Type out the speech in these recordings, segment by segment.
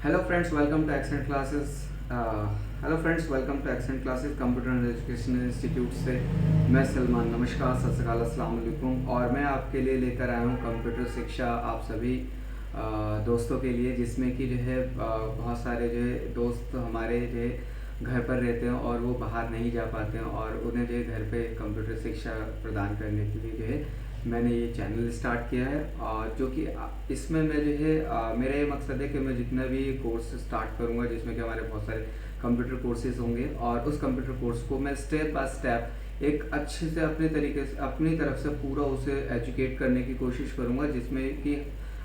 Hello friends, welcome to Accent Classes. Hello friends, welcome to Accent Classes computer and education institute से मैं सलमान। नमस्कार, सत श्री अकाल, अस्सलाम वालेकुम। और मैं आपके लिए लेकर आया हूँ कंप्यूटर शिक्षा आप सभी दोस्तों के लिए, जिसमें कि जो है बहुत सारे जो है दोस्त हमारे जो है घर पर रहते हैं और वो बाहर नहीं जा पाते हैं, और उन्हें जो है घर पे कंप्यूटर शिक्षा प्रदान करने के लिए जो है मैंने ये चैनल स्टार्ट किया है। और जो कि इसमें मैं जो है मेरा ये मकसद है कि मैं जितना भी कोर्स स्टार्ट करूँगा, जिसमें कि हमारे बहुत सारे कंप्यूटर कोर्सेज होंगे, और उस कंप्यूटर कोर्स को मैं स्टेप बाय स्टेप एक अच्छे से अपने तरीके से अपनी तरफ से पूरा उसे एजुकेट करने की कोशिश करूँगा, जिसमें कि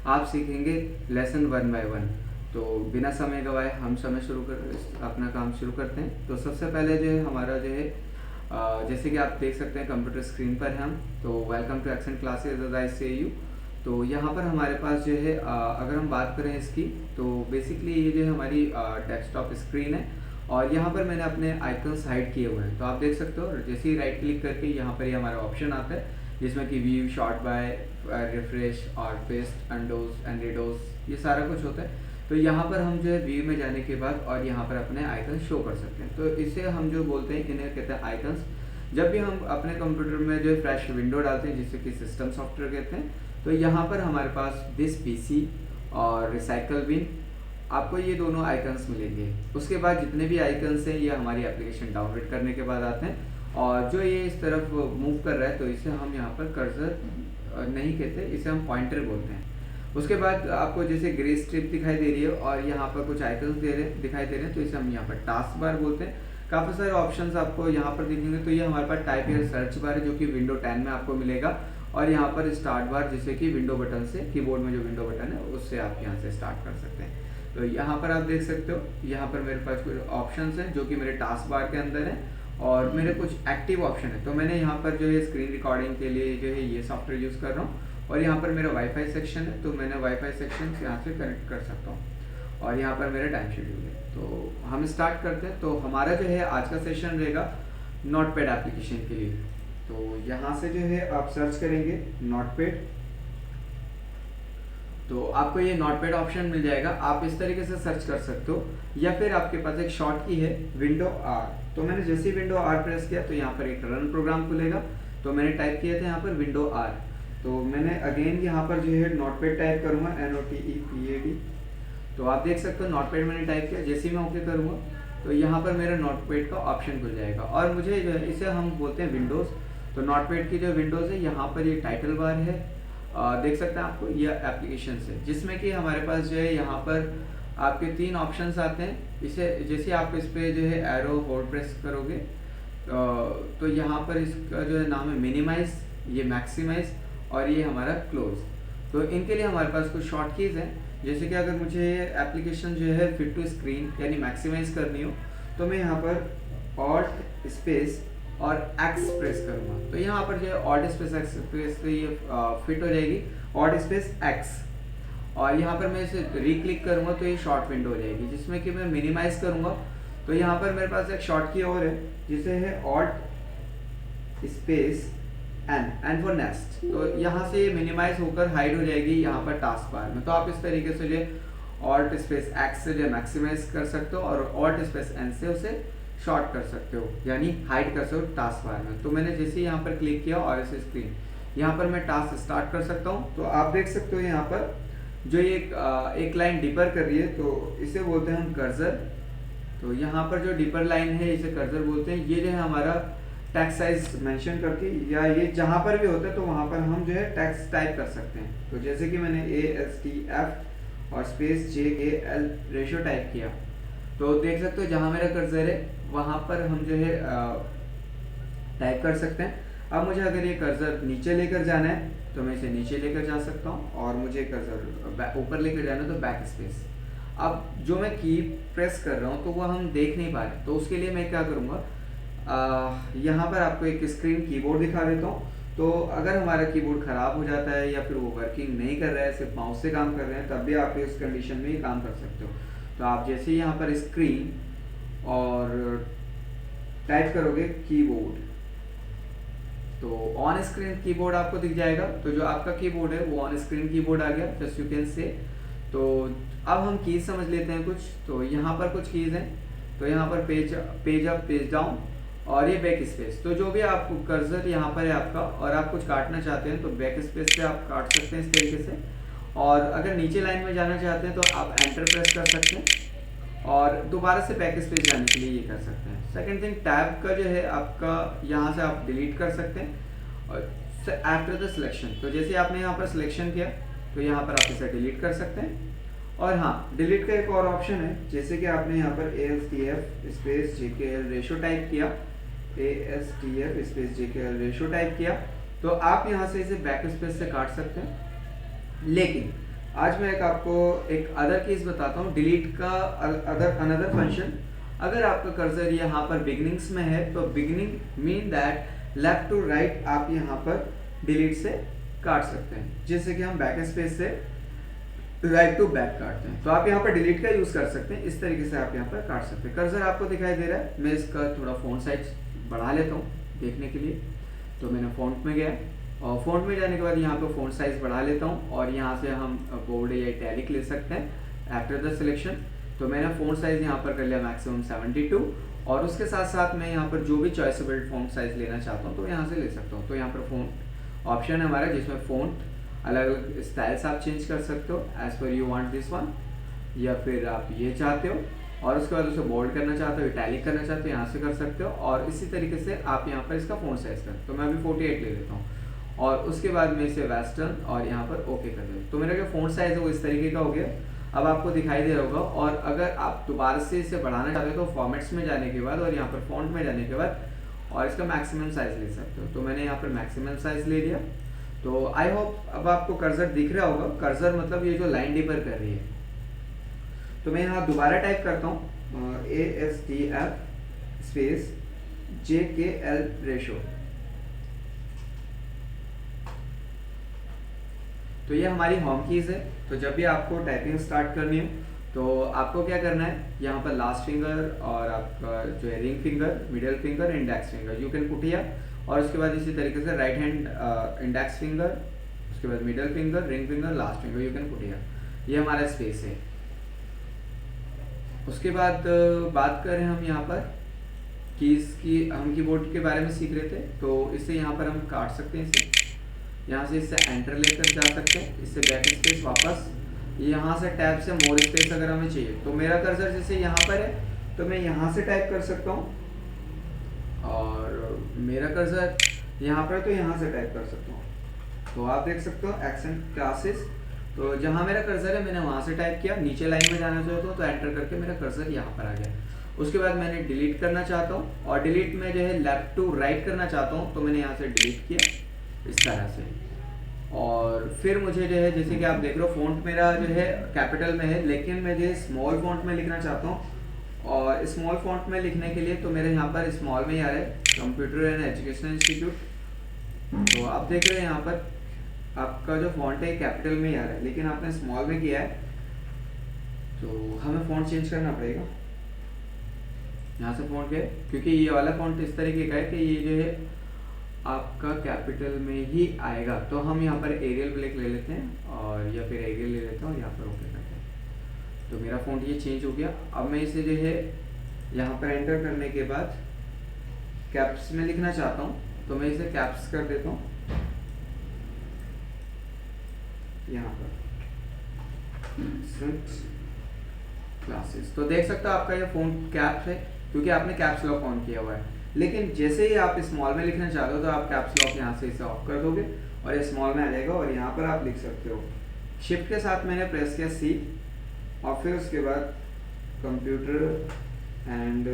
आप सीखेंगे लेसन 1 बाय 1। तो बिना समय गवाए हम अपना काम शुरू करते हैं। तो सबसे पहले जो है हमारा जो है जैसे कि आप देख सकते हैं कंप्यूटर स्क्रीन पर हम, तो welcome to Accent Classes as I say you. तो यहाँ पर हमारे पास जो है अगर हम बात करें इसकी, तो बेसिकली ये जो है हमारी डेस्कटॉप स्क्रीन है, और यहाँ पर मैंने अपने आइकन्स हाइड किए हुए हैं। तो आप देख सकते हो, जैसे ही राइट क्लिक करके यहाँ पर ये हमारा ऑप्शन आता है, जिसमें कि व्यू, शॉर्ट बाय, रिफ्रेश और पेस्ट, अंडोज एंड रिडोज, ये सारा कुछ होता है। तो यहाँ पर हम जो है व्यू में जाने के बाद और यहाँ पर अपने आइकन शो कर सकते हैं। तो इसे हम जो बोलते हैं, इन्हें कहते हैं आइकन्स। जब भी हम अपने कंप्यूटर में जो है फ्रेश विंडो डालते हैं, जिसे कि सिस्टम सॉफ्टवेयर कहते हैं, तो यहाँ पर हमारे पास दिस पीसी और रिसाइकल बिन, आपको ये दोनों आइकन्स मिलेंगे। उसके बाद जितने भी आइकन्स हैं ये हमारी एप्लीकेशन डाउनलोड करने के बाद आते हैं, और जो ये इस तरफ मूव कर रहा है तो इसे हम यहाँ पर कर्सर नहीं कहते, इसे हम पॉइंटर बोलते हैं। उसके बाद आपको जैसे ग्रे स्ट्रिप दिखाई दे रही है और यहाँ पर कुछ आइकन्स दिखाई दे रहे हैं, तो इसे हम यहाँ पर टास्क बार बोलते हैं। काफ़ी सारे ऑप्शंस आपको यहाँ पर दिखेंगे। तो ये हमारे पास टाइप या सर्च बार है, जो कि विंडो 10 में आपको मिलेगा, और यहाँ पर स्टार्ट बार, जिसे कि विंडो बटन से, कीबोर्ड में जो विंडो बटन है उससे आप यहाँ से स्टार्ट कर सकते हैं। तो यहाँ पर आप देख सकते हो, यहाँ पर मेरे पास कुछ ऑप्शंस हैं जो कि मेरे टास्क बार के अंदर है, और मेरे कुछ एक्टिव ऑप्शन है। तो मैंने यहाँ पर जो है स्क्रीन रिकॉर्डिंग के लिए जो है ये सॉफ्टवेयर यूज़ कर रहा हूँ, और यहाँ पर मेरा वाईफाई सेक्शन है, तो मैंने वाईफाई सेक्शन यहाँ से कनेक्ट कर सकता हूँ, और यहाँ पर मेरा टाइम शेड्यूल है। तो हम स्टार्ट करते हैं। तो हमारा जो है आज का सेशन रहेगा नोटपैड एप्लीकेशन के लिए। तो यहाँ से जो है आप सर्च करेंगे नोटपैड, तो आपको ये नोटपैड ऑप्शन मिल जाएगा। आप इस तरीके से सर्च कर सकते हो, या फिर आपके पास एक शॉर्ट की है विंडो आर। तो मैंने जैसे ही विंडो आर प्रेस किया तो यहाँ पर एक रन प्रोग्राम खुलेगा। तो मैंने टाइप किया था यहाँ पर विंडो आर, तो मैंने अगेन यहाँ पर जो है नोटपैड टाइप करूँगा, NOTEPAD। तो आप देख सकते हो नोटपैड मैंने टाइप किया। जैसे ही मैं ओके करूँगा तो यहाँ पर मेरा नोटपैड का ऑप्शन खुल जाएगा, और मुझे जो है इसे हम बोलते हैं विंडोज़। तो नोटपैड की जो विंडोज़ है, यहाँ पर ये टाइटल बार है, देख सकते हैं आपको, ये एप्लीकेशन है, जिसमें कि हमारे पास जो है यहाँ पर आपके 3 ऑप्शंस आते हैं। इसे जैसे आप इस पर जो है एरो होल्ड प्रेस करोगे, तो यहाँ पर इसका जो है नाम है मिनिमाइज, ये मैक्सिमाइज, और ये हमारा क्लोज। तो इनके लिए हमारे पास कुछ शॉर्ट कीज़ हैं। जैसे कि अगर मुझे एप्लीकेशन जो है फिट टू स्क्रीन यानी मैक्सिमाइज करनी हो, तो मैं यहाँ पर ऑल्ट स्पेस और एक्स प्रेस करूँगा। तो यहाँ पर जो है ऑल्ट स्पेस एक्स प्रेस से ये फिट हो जाएगी, ऑल्ट स्पेस एक्स। और यहाँ पर मैं इसे रीक्लिक करूँगा तो ये शॉर्ट विंडो हो जाएगी। जिसमें कि मैं मिनिमाइज करूँगा तो यहाँ पर मेरे पास एक शॉर्ट की और है, जिसे है alt space N for next. तो यहाँ से ये मिनिमाइज होकर हाइड हो जाएगी यहाँ पर टास्क बार में। तो आप इस तरीके से जो ऑल्ट स्पेस एक्स से जो मैक्सिमाइज कर सकते हो, और ऑल्ट स्पेस एन से उसे शॉर्ट कर सकते हो, यानी हाइड कर सकते हो टास्क बार में। तो मैंने जैसे ही यहाँ पर क्लिक किया और इसे स्क्रीन, यहाँ पर मैं टास्क स्टार्ट कर सकता हूँ। तो आप देख सकते हो यहाँ पर जो ये एक लाइन डिपर कर रही है, तो इसे बोलते हैं हम कर्सर। तो यहाँ पर जो डिपर लाइन है इसे कर्सर बोलते हैं। ये जो है हमारा टेक्स्ट साइज मेंशन करके, या ये जहाँ पर भी होता है तो वहाँ पर हम जो है टेक्स्ट टाइप कर सकते हैं। तो जैसे कि मैंने ASTF और स्पेस JAL रेशियो टाइप किया, तो देख सकते हो जहाँ मेरा कर्सर है वहाँ पर हम जो है टाइप कर सकते हैं। अब मुझे अगर ये कर्सर नीचे लेकर जाना है तो मैं इसे नीचे लेकर जा सकता हूँ, और मुझे कर्सर ऊपर लेकर जाना है तो बैक स्पेस। अब जो मैं की प्रेस कर रहा हूँ तो वो हम देख नहीं पा रहे, तो उसके लिए मैं क्या करूँगा, यहाँ पर आपको एक स्क्रीन कीबोर्ड दिखा देता हूँ। तो अगर हमारा कीबोर्ड ख़राब हो जाता है या फिर वो वर्किंग नहीं कर रहा है, सिर्फ माउस से काम कर रहे हैं, तब भी आप इस कंडीशन में ही काम कर सकते हो। तो आप जैसे ही यहाँ पर स्क्रीन और टाइप करोगे कीबोर्ड, तो ऑन स्क्रीन कीबोर्ड आपको दिख जाएगा। तो जो आपका कीबोर्ड है वो ऑन स्क्रीन कीबोर्ड आ गया, जस्ट यू कैन से। तो अब हम कीज समझ लेते हैं कुछ। तो यहाँ पर कुछ कीज हैं, तो यहाँ पर पेज अप, पेज डाउन और ये बैक स्पेस। तो जो भी आप कर्सर यहाँ पर है आपका और आप कुछ काटना चाहते हैं तो बैक स्पेस से आप काट सकते हैं इस तरीके से। और अगर नीचे लाइन में जाना चाहते हैं तो आप एंटर प्रेस कर सकते हैं और दोबारा से बैक स्पेस जाने के लिए ये कर सकते हैं। सेकंड थिंग, टैब का जो है आपका यहाँ से आप डिलीट कर सकते हैं और आफ्टर द सिलेक्शन। तो जैसे आपने यहाँ पर सिलेक्शन किया तो यहाँ पर आप इसे डिलीट कर सकते हैं। और हाँ, डिलीट का एक और ऑप्शन है, जैसे कि आपने यहाँ पर ASTF space JKL ratio type किया, ASTF space JKL ratio type किया, तो आप यहाँ से इसे बैक स्पेस से काट सकते हैं। लेकिन आज मैं आपको एक अदर केस बताता हूँ, डिलीट का अनदर फंक्शन। अगर आपका कर्सर यहाँ पर बिगनिंग्स में है तो beginning mean that left to right आप यहाँ पर डिलीट से काट सकते हैं, जैसे कि हम बैक स्पेस से राइट टू बैक काटते हैं। तो आप यहाँ पर डिलीट का यूज कर सकते हैं, इस तरीके से आप यहाँ पर काट सकते हैं। कर्सर आपको दिखाई दे रहा है, मैं इसका थोड़ा फ़ॉन्ट साइज बढ़ा लेता हूँ देखने के लिए। तो मैंने फ़ॉन्ट में गया और फ़ॉन्ट में जाने के बाद यहाँ पे फ़ॉन्ट साइज बढ़ा लेता हूँ और यहाँ से हम बोल्ड या इटैलिक ले सकते हैं आफ्टर द सिलेक्शन। तो मैंने फ़ॉन्ट साइज यहाँ पर कर लिया मैक्सिमम 72 और उसके साथ साथ मैं यहाँ पर जो भी चॉइसेबल फ़ॉन्ट साइज लेना चाहता हूँ तो यहाँ से ले सकता हूँ। तो यहाँ पर फ़ॉन्ट ऑप्शन है हमारा, जिसमें फ़ॉन्ट अलग अलग स्टाइल्स आप चेंज कर सकते हो as per you want this one, या फिर आप ये चाहते हो और उसके बाद उसे बोल्ड करना चाहते हो, इटैलिक करना चाहते हो, यहाँ से कर सकते हो। और इसी तरीके से आप यहाँ पर इसका फ़ॉन्ट साइज कर, तो मैं अभी 48 ले लेता हूँ और उसके बाद मैं इसे वेस्टर्न और यहाँ पर ओके कर देता हूँ। तो मेरा जो फ़ॉन्ट साइज है वो इस तरीके का हो गया, अब आपको दिखाई दे रहा होगा। और अगर आप दोबारा से इसे बढ़ाना चाहते हो तो फॉर्मेट्स में जाने के बाद और यहाँ पर फ़ॉन्ट में जाने के बाद और इसका मैक्सिमम साइज ले सकते हो। तो मैंने यहाँ पर मैक्सिमम साइज ले लिया। तो आई होप अब आपको कर्सर दिख रहा होगा, कर्सर मतलब ये जो लाइन डिपर कर रही है। तो मैं यहाँ दोबारा टाइप करता हूँ ASTF स्पेस JKL रेशो। तो ये हमारी होम कीज है। तो जब भी आपको टाइपिंग स्टार्ट करनी हो तो आपको क्या करना है, यहाँ पर लास्ट फिंगर और आपका जो है ring finger, middle finger, index finger you can put here, और उसके बाद इसी तरीके से राइट हैंड इंडेक्स फिंगर, उसके बाद middle finger, ring finger, last finger you can put here. ये हमारा स्पेस है। उसके बाद बात करें हम यहाँ पर कीज की, हम कीबोर्ड के बारे में सीख रहे थे। तो इससे यहाँ पर हम काट सकते हैं, इसे यहाँ से इससे एंटर लेकर जा सकते हैं, इससे बैक स्पेस वापस, यहाँ से टैब से मोर स्पेस अगर हमें चाहिए। तो मेरा कर्सर जैसे यहाँ पर है तो मैं यहाँ से टाइप कर सकता हूँ, और मेरा कर्सर यहाँ पर तो यहाँ से टाइप कर सकता हूँ। तो आप देख सकते हो एक्सेंट क्लासेस, तो जहाँ मेरा कर्सर है मैंने वहाँ से टाइप किया। नीचे लाइन में जाना चाहता हूँ तो एंटर करके मेरा कर्सर यहाँ पर आ गया। उसके बाद मैंने डिलीट करना चाहता हूँ और डिलीट में जो है लेफ्ट टू राइट करना चाहता हूँ, तो मैंने यहाँ से डिलीट किया इस तरह से। और फिर मुझे जो है जैसे कि आप देख रहे हो फ़ॉन्ट मेरा जो है कैपिटल में है, लेकिन मैं जो है स्मॉल फ़ॉन्ट में लिखना चाहता हूँ। और स्मॉल फ़ॉन्ट में लिखने के लिए तो मेरे यहाँ पर स्मॉल में ही आ रहा है, कंप्यूटर एंड एजुकेशन इंस्टीट्यूट। तो आप देख रहे हैं यहाँ पर आपका जो फ़ॉन्ट है कैपिटल में ही आ रहा है, लेकिन आपने स्मॉल में किया है तो हमें फ़ॉन्ट चेंज करना पड़ेगा। यहाँ से फ़ॉन्ट है, क्योंकि ये वाला फ़ॉन्ट इस तरीके का है कि ये जो है आपका कैपिटल में ही आएगा। तो हम यहाँ पर एरियल ब्लैक ले लेते हैं और या फिर एरियल ले लेते हैं और यहाँ पर ओके करते हैं। तो मेरा फ़ॉन्ट ये चेंज हो गया। अब मैं इसे जो है यहाँ पर एंटर करने के बाद कैप्स में लिखना चाहता हूँ, तो मैं इसे कैप्स कर देता हूँ यहाँ पर क्लासेस। तो देख सकते हो आपका ये फ़ॉन्ट कैप्स है क्योंकि आपने कैप्स लॉक ऑन किया हुआ है। लेकिन जैसे ही आप स्मॉल में लिखना चाहते हो तो आप कैप्स लॉक यहाँ से इसे ऑफ कर दोगे और ये स्मॉल में आ जाएगा और यहाँ पर आप लिख सकते हो। शिफ्ट के साथ मैंने प्रेस किया C और फिर उसके बाद कंप्यूटर एंड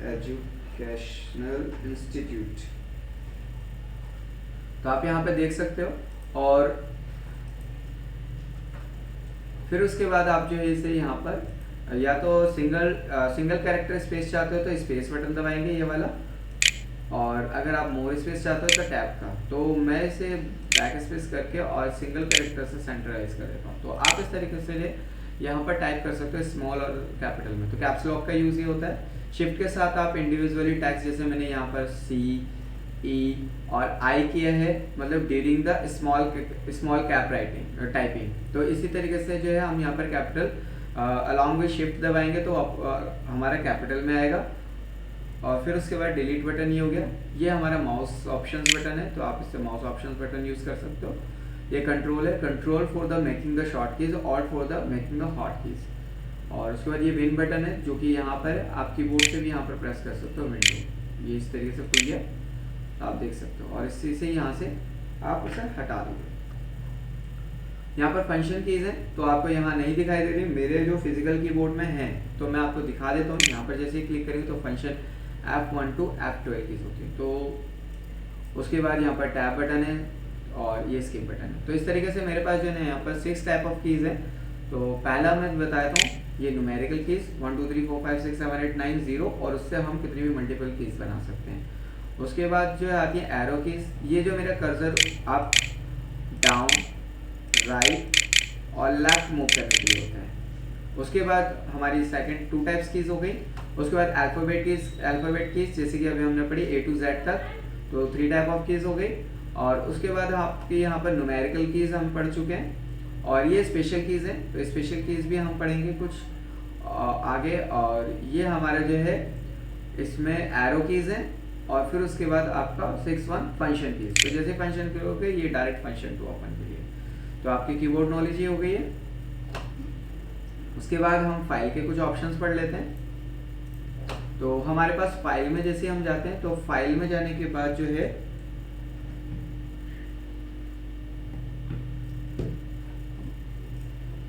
एजुकेशनल इंस्टीट्यूट। तो आप यहाँ पे देख सकते हो। और फिर उसके बाद आप जो है इसे यहाँ पर या तो सिंगल कैरेक्टर स्पेस चाहते हो तो स्पेस बटन दबाएंगे ये वाला, और अगर आप मोर स्पेस चाहते हो तो टैब का। तो मैं इसे बैक स्पेस करके और सिंगल कैरेक्टर से सेंट्रलाइज कर देता हूँ। तो आप इस तरीके से यहाँ पर टाइप कर सकते हो स्मॉल और कैपिटल में। तो कैप्स लॉक का यूज़ ये होता है। शिफ्ट के साथ आप इंडिविजुअली टैक्स, जैसे मैंने यहाँ पर C, E और I किया है, मतलब during the small cap writing typing. तो इसी तरीके से जो है हम यहाँ पर कैपिटल अलॉन्ग विद शिफ्ट दबाएंगे तो हमारा कैपिटल में आएगा। और फिर उसके बाद डिलीट बटन ये हो गया, ये हमारा माउस ऑप्शंस बटन है, तो आप इससे माउस ऑप्शंस बटन यूज़ कर सकते हो। ये कंट्रोल है, control for the making the short keys, alt for the making the hot keys. और उसके बाद ये विन बटन है जो कि यहाँ पर आप कीबोर्ड से भी यहाँ पर प्रेस कर सकते हो विंडो, ये इस तरीके से खुल गया, आप देख सकते हो। और इसी से यहाँ से आप उसे हटा दोगे। यहाँ पर फंक्शन कीज़ हैं तो आपको यहाँ नहीं दिखाई दे रही, मेरे जो फिजिकल कीबोर्ड में है तो मैं आपको दिखा देता हूँ। यहाँ पर जैसे ही क्लिक करेंगे तो function F1 to F12 keys होती है। तो उसके बाद यहाँ पर टैब बटन है और ये स्किप बटन है। तो इस तरीके से मेरे पास जो है यहाँ पर 6 टाइप ऑफ कीज़ है। तो पहला मैं बताता हूँ, ये न्यूमेरिकल कीज़ 1 2 3 4 5 6 7 8 9 0, और उससे हम कितनी भी मल्टीपल कीज़ बना सकते हैं। उसके बाद जो है आती है एरो कीज़, ये जो मेरा कर्सर आप डाउन, राइट और लेफ्ट मूव करने के लिए होता है। उसके बाद हमारी सेकंड 2 टाइप्स कीज़ हो गई। उसके बाद अल्फ़ाबेट कीज़ जैसे कि अभी हमने पढ़ी A to Z तक, तो 3 टाइप ऑफ कीज़ हो गई। और उसके बाद आपके यहाँ पर न्यूमेरिकल कीज़ हम पढ़ चुके हैं, और ये स्पेशल कीज़ हैं, तो स्पेशल कीज़ भी हम पढ़ेंगे कुछ आगे। और ये हमारा जो है इसमें एरो कीज़ हैं, और फिर उसके बाद आपका 6-1 फंक्शन कीज़। तो जैसे फंक्शन की हो गई, ये डायरेक्ट फंक्शन टू ओपन के लिए, तो आपकी कीबोर्ड नॉलेज ये हो गई है। उसके बाद हम फाइल के कुछ ऑप्शंस पढ़ लेते हैं। तो हमारे पास फाइल में जैसे हम जाते हैं, तो फाइल में जाने के बाद जो है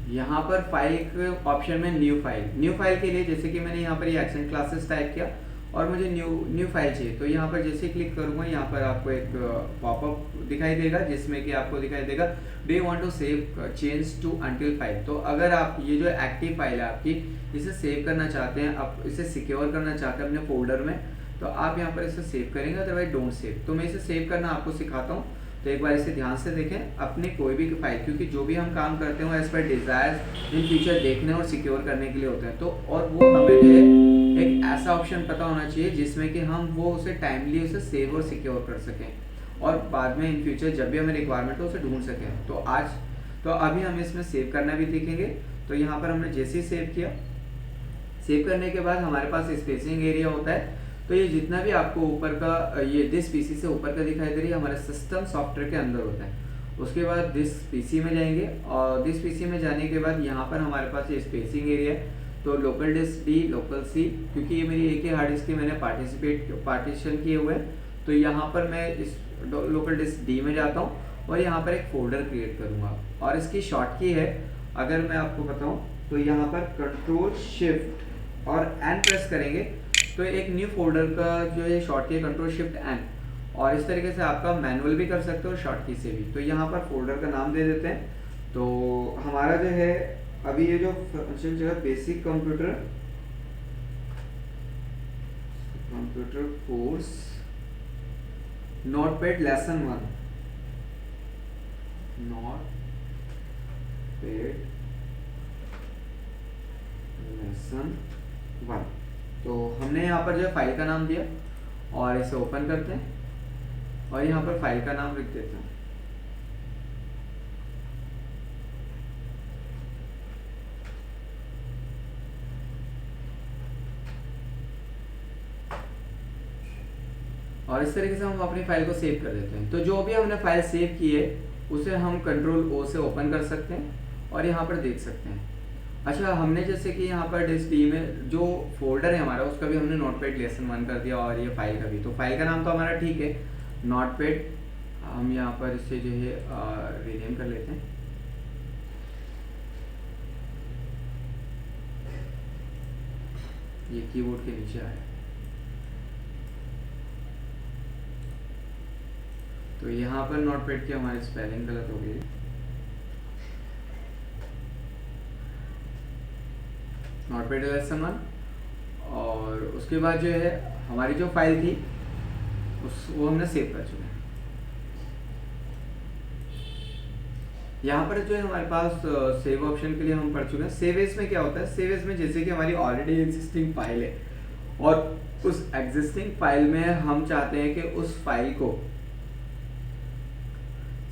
यहाँ पर फाइल के ऑप्शन में न्यू फाइल के लिए जैसे कि मैंने यहाँ पर ये एक्सेंट क्लासेस टाइप किया और मुझे न्यू फाइल चाहिए, तो यहाँ पर जैसे क्लिक करूँगा यहाँ पर आपको एक पॉपअप दिखाई देगा जिसमें कि आपको दिखाई देगा do you want to save change to untitled file. तो अगर आप ये जो एक्टिव फाइल है आपकी, इसे सेव करना चाहते हैं, आप इसे सिक्योर करना चाहते हैं अपने फोल्डर में, तो आप यहाँ पर इसे सेव करेंगे, अदरवाइज डोंट सेव। तो मैं इसे सेव करना आपको सिखाता हूँ, तो एक बार इसे ध्यान से देखें अपनी कोई भी फाइल, क्योंकि जो भी हम काम करते हैं as per desires in future देखने और सिक्योर करने के लिए होते हैं। तो और वो हमें जो है एक ऐसा ऑप्शन पता होना चाहिए जिसमें कि हम वो उसे टाइमली उसे सेव और सिक्योर कर सकें और बाद में इन फ्यूचर जब भी हमें रिक्वायरमेंट हो उसे ढूंढ सकें। तो अभी हम इसमें सेव करना भी सीखेंगे। तो यहाँ पर हमने जैसे ही सेव किया, सेव करने के बाद हमारे पास स्पेसिंग एरिया होता है। तो ये जितना भी आपको ऊपर का ये दिस पीसी से ऊपर का दिखाई दे रही है हमारे सिस्टम सॉफ्टवेयर के अंदर होता है। उसके बाद दिस पीसी में जाएंगे और दिस पीसी में जाने के बाद यहाँ पर हमारे पास ये स्पेसिंग एरिया है। तो लोकल डिस्क डी, लोकल सी, क्योंकि ये मेरी एक ही हार्ड डिस्क की मैंने पार्टीशन किए हुए हैं, तो यहाँ पर मैं इस लोकल डिस्क डी में जाता हूँ और यहाँ पर एक फोल्डर क्रिएट करूँगा। और इसकी शॉर्ट की है, अगर मैं आपको बताऊँ तो यहाँ पर कंट्रोल शिफ्ट और एन प्रेस करेंगे तो एक न्यू फोल्डर का जो है शॉर्ट की कंट्रोल शिफ्ट एन, और इस तरीके से आपका मैनुअल भी कर सकते हो शॉर्ट की से भी। तो यहाँ पर फोल्डर का नाम दे देते हैं। तो हमारा जो है अभी ये जो फंक्शन जो है basic computer course notepad lesson 1, notepad lesson 1। तो हमने यहाँ पर जो है फाइल का नाम दिया और इसे ओपन करते हैं और यहाँ पर फाइल का नाम लिख देते हैं। और इस तरीके से हम अपनी फाइल को सेव कर देते हैं। तो जो भी हमने फाइल सेव की है उसे हम कंट्रोल ओ से ओपन कर सकते हैं और यहाँ पर देख सकते हैं। अच्छा, हमने जैसे कि यहाँ पर डिस्क डी में जो फोल्डर है हमारा उसका भी हमने नोटपैड लेसन 1 कर दिया और ये फाइल का भी। तो फाइल का नाम तो हमारा ठीक है नोटपैड, हम यहाँ पर इसे जो है रीनेम कर लेते हैं। ये कीबोर्ड के नीचे आया, तो यहाँ पर नोटपैड की हमारी स्पेलिंग गलत हो गई है। नोटपैड लेसन 1, और उसके बाद जो है हमारी जो फाइल थी वो हमने सेव कर चुके हैं। यहाँ पर जो है हमारे पास सेव ऑप्शन के लिए हम पढ़ चुके हैं। सेव एज में क्या होता है, सेव एज में जैसे कि हमारी ऑलरेडी एग्जिस्टिंग फाइल है और उस एग्जिस्टिंग फाइल में हम चाहते हैं कि उस फाइल को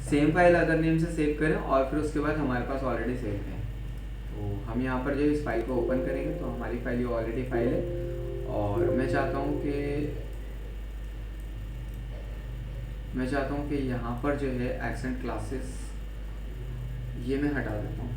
सेम फाइल अदर नेम से सेव करें और फिर उसके बाद हमारे पास ऑलरेडी सेव है। तो हम यहाँ पर जो इस फाइल को ओपन करेंगे तो हमारी फाइल ये ऑलरेडी फाइल है, और मैं चाहता हूँ कि यहाँ पर जो है एक्सेंट क्लासेस ये मैं हटा देता हूँ।